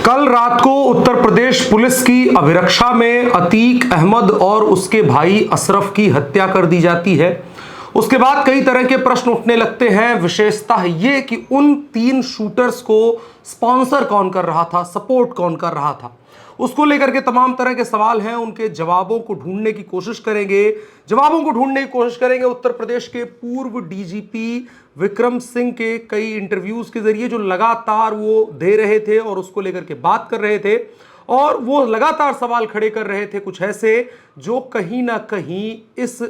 कल रात को उत्तर प्रदेश पुलिस की अभिरक्षा में अतीक अहमद और उसके भाई अशरफ की हत्या कर दी जाती है। उसके बाद कई तरह के प्रश्न उठने लगते हैं। विशेषता ये कि उन तीन शूटर्स को स्पॉन्सर कौन कर रहा था, सपोर्ट कौन कर रहा था, उसको लेकर के तमाम तरह के सवाल हैं। उनके जवाबों को ढूंढने की कोशिश करेंगे उत्तर प्रदेश के पूर्व डीजीपी विक्रम सिंह के कई इंटरव्यूज के जरिए, जो लगातार वो दे रहे थे और उसको लेकर के बात कर रहे थे। और वो लगातार सवाल खड़े कर रहे थे कुछ ऐसे जो कहीं ना कहीं इस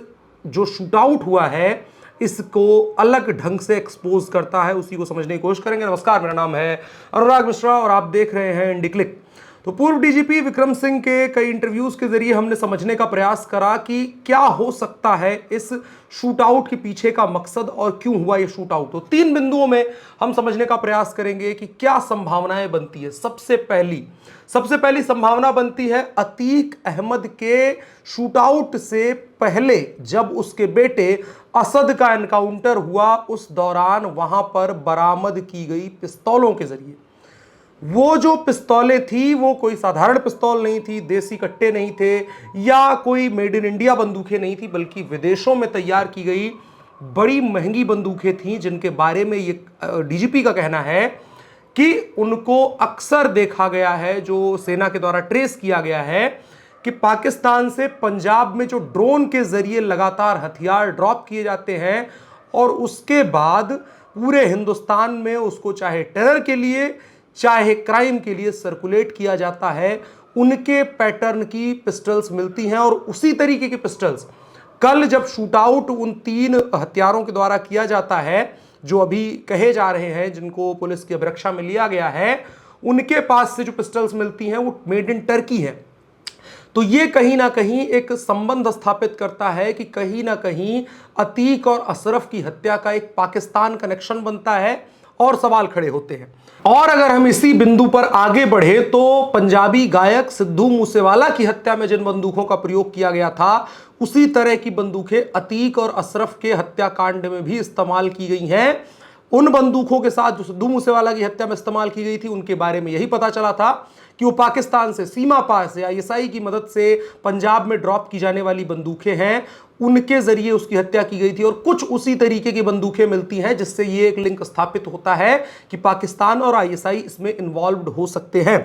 जो शूट आउट हुआ है इसको अलग ढंग से एक्सपोज करता है। उसी को समझने की कोशिश करेंगे। नमस्कार, मेरा नाम है अनुराग मिश्रा और आप देख रहे हैं इंडी क्लिक। तो पूर्व डीजीपी विक्रम सिंह के कई इंटरव्यूज के जरिए हमने समझने का प्रयास करा कि क्या हो सकता है इस शूट आउट के पीछे का मकसद और क्यों हुआ ये शूट आउट। तो तीन बिंदुओं में हम समझने का प्रयास करेंगे कि क्या संभावनाएं बनती है। सबसे पहली संभावना बनती है अतीक अहमद के शूट आउट से पहले, जब उसके बेटे असद का एनकाउंटर हुआ, उस दौरान वहां पर बरामद की गई पिस्तौलों के जरिए। वो जो पिस्तौलें थी वो कोई साधारण पिस्तौल नहीं थी, देसी कट्टे नहीं थे या कोई मेड इन इंडिया बंदूकें नहीं थी, बल्कि विदेशों में तैयार की गई बड़ी महंगी बंदूकें थी, जिनके बारे में ये डीजीपी का कहना है कि उनको अक्सर देखा गया है, जो सेना के द्वारा ट्रेस किया गया है कि पाकिस्तान से पंजाब में जो ड्रोन के जरिए लगातार हथियार ड्रॉप किए जाते हैं और उसके बाद पूरे हिंदुस्तान में उसको चाहे टेरर के लिए चाहे क्राइम के लिए सर्कुलेट किया जाता है, उनके पैटर्न की पिस्टल्स मिलती हैं। और उसी तरीके की पिस्टल्स कल जब शूट आउट उन तीन हत्यारों के द्वारा किया जाता है, जो अभी कहे जा रहे हैं, जिनको पुलिस की अभिरक्षा में लिया गया है, उनके पास से जो पिस्टल्स मिलती हैं वो मेड इन टर्की है। तो ये कहीं ना कहीं एक संबंध स्थापित करता है कि कहीं ना कहीं अतीक और अशरफ की हत्या का एक पाकिस्तान कनेक्शन बनता है और सवाल खड़े होते हैं। और अगर हम इसी बिंदु पर आगे बढ़े तो पंजाबी गायक सिद्धू मूसेवाला की हत्या में जिन बंदूकों का प्रयोग किया गया था, उसी तरह की बंदूकें अतीक और अशरफ के हत्याकांड में भी इस्तेमाल की गई हैं। उन बंदूकों के साथ जो सिद्धू मूसेवाला की हत्या में इस्तेमाल की गई थी, उनके बारे में यही पता चला था कि वो पाकिस्तान से सीमा पार से आईएसआई की मदद से पंजाब में ड्रॉप की जाने वाली बंदूकें हैं, उनके जरिए उसकी हत्या की गई थी। और कुछ उसी तरीके की बंदूकें मिलती हैं, जिससे ये एक लिंक स्थापित होता है कि पाकिस्तान और आईएसआई इसमें इन्वॉल्व्ड हो सकते हैं।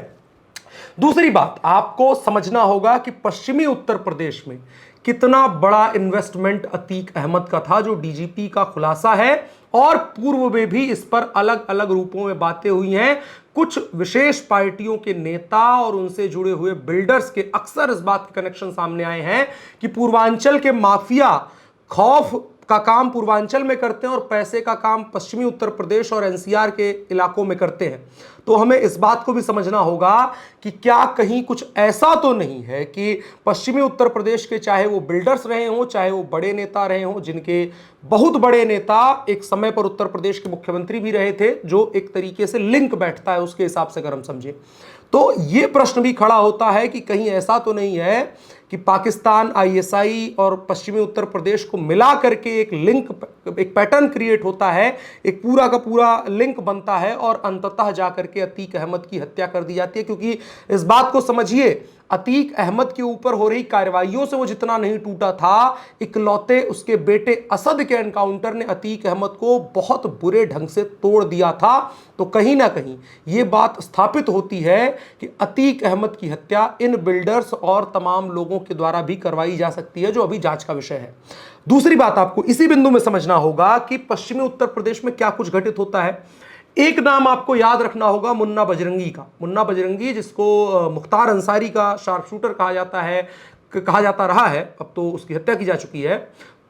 दूसरी बात आपको समझना होगा कि पश्चिमी उत्तर प्रदेश में कितना बड़ा इन्वेस्टमेंट अतीक अहमद का था, जो डीजीपी का खुलासा है। और पूर्व में भी इस पर अलग अलग रूपों में बातें हुई हैं। कुछ विशेष पार्टियों के नेता और उनसे जुड़े हुए बिल्डर्स के अक्सर इस बात के कनेक्शन सामने आए हैं कि पूर्वांचल के माफिया खौफ का काम पूर्वांचल में करते हैं और पैसे का काम पश्चिमी उत्तर प्रदेश और एनसीआर के इलाकों में करते हैं। तो हमें इस बात को भी समझना होगा कि क्या कहीं कुछ ऐसा तो नहीं है कि पश्चिमी उत्तर प्रदेश के चाहे वो बिल्डर्स रहे हों, चाहे वो बड़े नेता रहे हों, जिनके बहुत बड़े नेता एक समय पर उत्तर प्रदेश के मुख्यमंत्री भी रहे थे, जो एक तरीके से लिंक बैठता है उसके हिसाब से अगर हम समझें, तो ये प्रश्न भी खड़ा होता है कि कहीं ऐसा तो नहीं है कि पाकिस्तान, आईएसआई और पश्चिमी उत्तर प्रदेश को मिला करके एक लिंक, एक पैटर्न क्रिएट होता है, एक पूरा का पूरा लिंक बनता है और अंततः जाकर के अतीक अहमद की हत्या कर दी जाती है। क्योंकि इस बात को समझिए, अतीक अहमद के ऊपर हो रही कार्रवाइयों से वो जितना नहीं टूटा था, इकलौते उसके बेटे असद के एनकाउंटर ने अतीक अहमद को बहुत बुरे ढंग से तोड़ दिया था। तो कहीं ना कहीं ये बात स्थापित होती है कि अतीक अहमद की हत्या इन बिल्डर्स और तमाम लोगों के द्वारा भी करवाई जा सकती है, जो अभी जांच का विषय है। दूसरी बात आपको इसी बिंदु में समझना होगा कि पश्चिमी उत्तर प्रदेश में क्या कुछ घटित होता है। एक नाम आपको याद रखना होगा मुन्ना बजरंगी का। मुन्ना बजरंगी, जिसको मुख्तार अंसारी का शार्प शूटर कहा जाता रहा है, अब तो उसकी हत्या की जा चुकी है।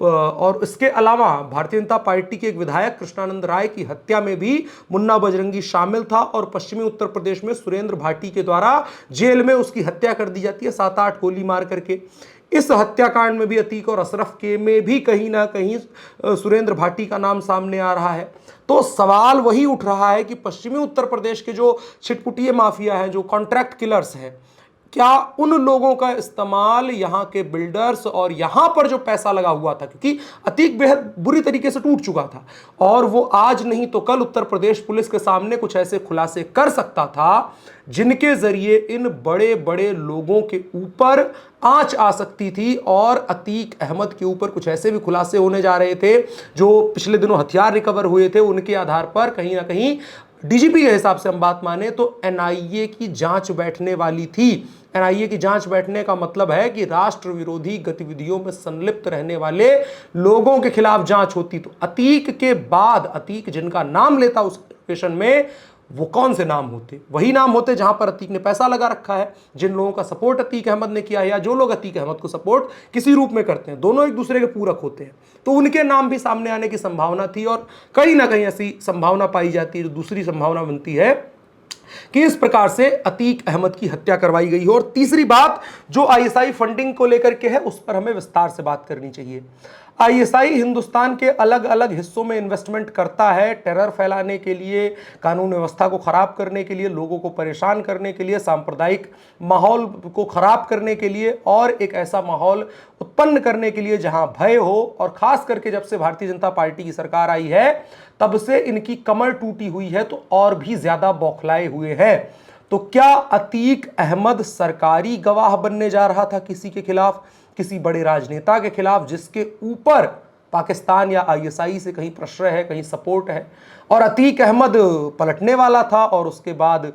और इसके अलावा भारतीय जनता पार्टी के एक विधायक कृष्णानंद राय की हत्या में भी मुन्ना बजरंगी शामिल था और पश्चिमी उत्तर प्रदेश में सुरेंद्र भाटी के द्वारा जेल में उसकी हत्या कर दी जाती है, 7-8 गोली मार करके। इस हत्याकांड में भी अतीक और अशरफ के में भी कहीं ना कहीं सुरेंद्र भाटी का नाम सामने आ रहा है। तो सवाल वही उठ रहा है कि पश्चिमी उत्तर प्रदेश के जो छिटपुटिये माफिया हैं, जो कॉन्ट्रैक्ट किलर्स हैं, क्या उन लोगों का इस्तेमाल यहां के बिल्डर्स और यहां पर जो पैसा लगा हुआ था, क्योंकि अतीक बेहद बुरी तरीके से टूट चुका था और वो आज नहीं तो कल उत्तर प्रदेश पुलिस के सामने कुछ ऐसे खुलासे कर सकता था जिनके जरिए इन बड़े बड़े लोगों के ऊपर आंच आ सकती थी और अतीक अहमद के ऊपर कुछ ऐसे भी खुलासे होने जा रहे थे जो पिछले दिनों हथियार रिकवर हुए थे, उनके आधार पर कहीं ना कहीं डीजीपी के हिसाब से हम बात माने तो एनआईए की जांच बैठने वाली थी। एनआईए की जांच बैठने का मतलब है कि राष्ट्र विरोधी गतिविधियों में संलिप्त रहने वाले लोगों के खिलाफ जांच होती। तो अतीक के बाद अतीक जिनका नाम लेता उस एप्लीकेशन में, वो कौन से नाम होते? वही नाम होते जहां पर अतीक ने पैसा लगा रखा है, जिन लोगों का सपोर्ट अतीक अहमद ने किया है या जो लोग अतीक अहमद को सपोर्ट किसी रूप में करते हैं, दोनों एक दूसरे के पूरक होते हैं। तो उनके नाम भी सामने आने की संभावना थी और कहीं ना कहीं ऐसी संभावना पाई जाती है। जो दूसरी संभावना बनती है कि इस प्रकार से अतीक अहमद की हत्या करवाई गई हो। और तीसरी बात जो आईएसआई फंडिंग को लेकर के है, उस पर हमें विस्तार से बात करनी चाहिए। आईएसआई हिंदुस्तान के अलग अलग हिस्सों में इन्वेस्टमेंट करता है, टेरर फैलाने के लिए, कानून व्यवस्था को खराब करने के लिए, लोगों को परेशान करने के लिए, सांप्रदायिक माहौल को खराब करने के लिए और एक ऐसा माहौल उत्पन्न करने के लिए जहां भय हो। और खास करके जब से भारतीय जनता पार्टी की सरकार आई है तब से इनकी कमर टूटी हुई है तो और भी ज्यादा बौखलाए हुए हैं। तो क्या अतीक अहमद सरकारी गवाह बनने जा रहा था किसी के खिलाफ, किसी बड़े राजनेता के खिलाफ जिसके ऊपर पाकिस्तान या आईएसआई से कहीं प्रश्रय है, कहीं सपोर्ट है, और अतीक अहमद पलटने वाला था और उसके बाद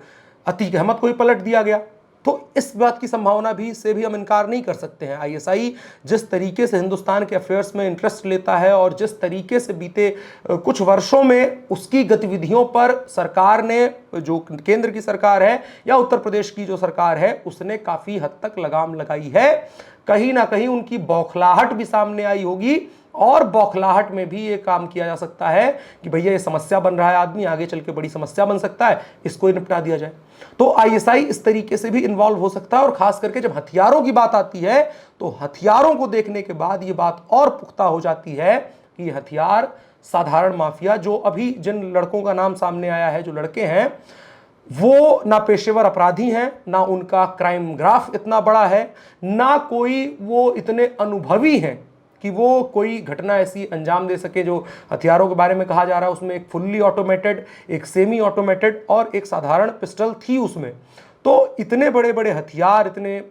अतीक अहमद को ही पलट दिया गया? तो इस बात की संभावना से भी हम इनकार नहीं कर सकते हैं। आईएसआई जिस तरीके से हिंदुस्तान के अफेयर्स में इंटरेस्ट लेता है और जिस तरीके से बीते कुछ वर्षों में उसकी गतिविधियों पर सरकार ने, जो केंद्र की सरकार है या उत्तर प्रदेश की जो सरकार है, उसने काफी हद तक लगाम लगाई है। कहीं ना कहीं उनकी बौखलाहट भी सामने आई होगी और बौखलाहट में भी ये काम किया जा सकता है कि भैया ये समस्या बन रहा है, आदमी आगे चल के बड़ी समस्या बन सकता है, इसको ही निपटा दिया जाए। तो आईएसआई इस तरीके से भी इन्वॉल्व हो सकता है। और खास करके जब हथियारों की बात आती है तो हथियारों को देखने के बाद ये बात और पुख्ता हो जाती है कि हथियार साधारण माफिया, जो अभी जिन लड़कों का नाम सामने आया है, जो लड़के हैं, वो ना पेशेवर अपराधी हैं, ना उनका क्राइम ग्राफ इतना बड़ा है, ना कोई वो इतने अनुभवी हैं कि वो कोई घटना ऐसी अंजाम दे सके। जो हथियारों के बारे में कहा जा रहा है उसमें एक फुल्ली ऑटोमेटेड, एक सेमी ऑटोमेटेड और एक साधारण पिस्टल थी उसमें। तो इतने बड़े बड़े हथियार, इतने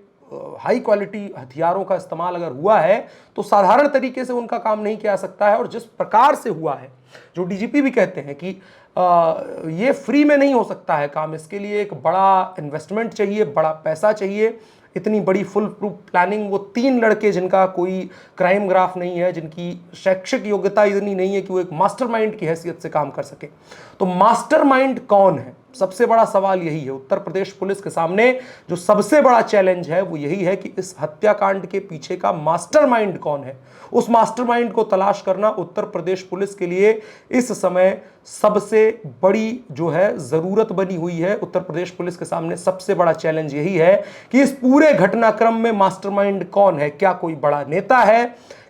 हाई क्वालिटी हथियारों का इस्तेमाल अगर हुआ है तो साधारण तरीके से उनका काम नहीं किया सकता है। और जिस प्रकार से हुआ है, जो डीजीपी भी कहते हैं कि ये फ्री में नहीं हो सकता है काम, इसके लिए एक बड़ा इन्वेस्टमेंट चाहिए, बड़ा पैसा चाहिए, इतनी बड़ी फुल प्रूफ प्लानिंग। वो 3 लड़के जिनका कोई क्राइम ग्राफ नहीं है, जिनकी शैक्षिक योग्यता इतनी नहीं है कि वो एक मास्टरमाइंड की हैसियत से काम कर सके। तो मास्टरमाइंड कौन है, सबसे बड़ा सवाल यही है। उत्तर प्रदेश पुलिस के सामने जो सबसे बड़ा चैलेंज है वो यही है कि इस हत्याकांड के पीछे का मास्टरमाइंड कौन है। उस मास्टरमाइंड को तलाश करना उत्तर प्रदेश पुलिस के लिए इस समय सबसे बड़ी जो है जरूरत बनी हुई है। उत्तर प्रदेश पुलिस के सामने सबसे बड़ा चैलेंज यही है कि इस पूरे घटनाक्रम में मास्टरमाइंड कौन है। क्या कोई बड़ा नेता है,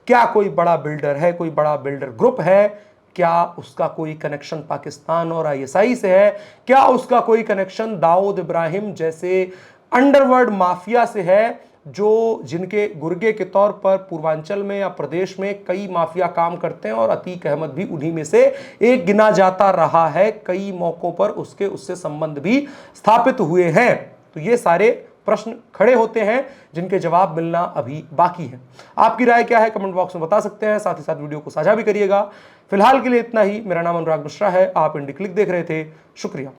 क्या कोई बड़ा बिल्डर है, कोई बड़ा बिल्डर ग्रुप है, क्या उसका कोई कनेक्शन पाकिस्तान और आईएसआई से है, क्या उसका कोई कनेक्शन दाऊद इब्राहिम जैसे अंडरवर्ल्ड माफिया से है, जो जिनके गुर्गे के तौर पर पूर्वांचल में या प्रदेश में कई माफिया काम करते हैं और अतीक अहमद भी उन्हीं में से एक गिना जाता रहा है। कई मौकों पर उससे संबंध भी स्थापित हुए हैं। तो ये सारे प्रश्न खड़े होते हैं जिनके जवाब मिलना अभी बाकी है। आपकी राय क्या है कमेंट बॉक्स में बता सकते हैं, साथ ही साथ वीडियो को साझा भी करिएगा। फिलहाल के लिए इतना ही। मेरा नाम अनुराग मिश्रा है, आप इंडी क्लिक देख रहे थे। शुक्रिया।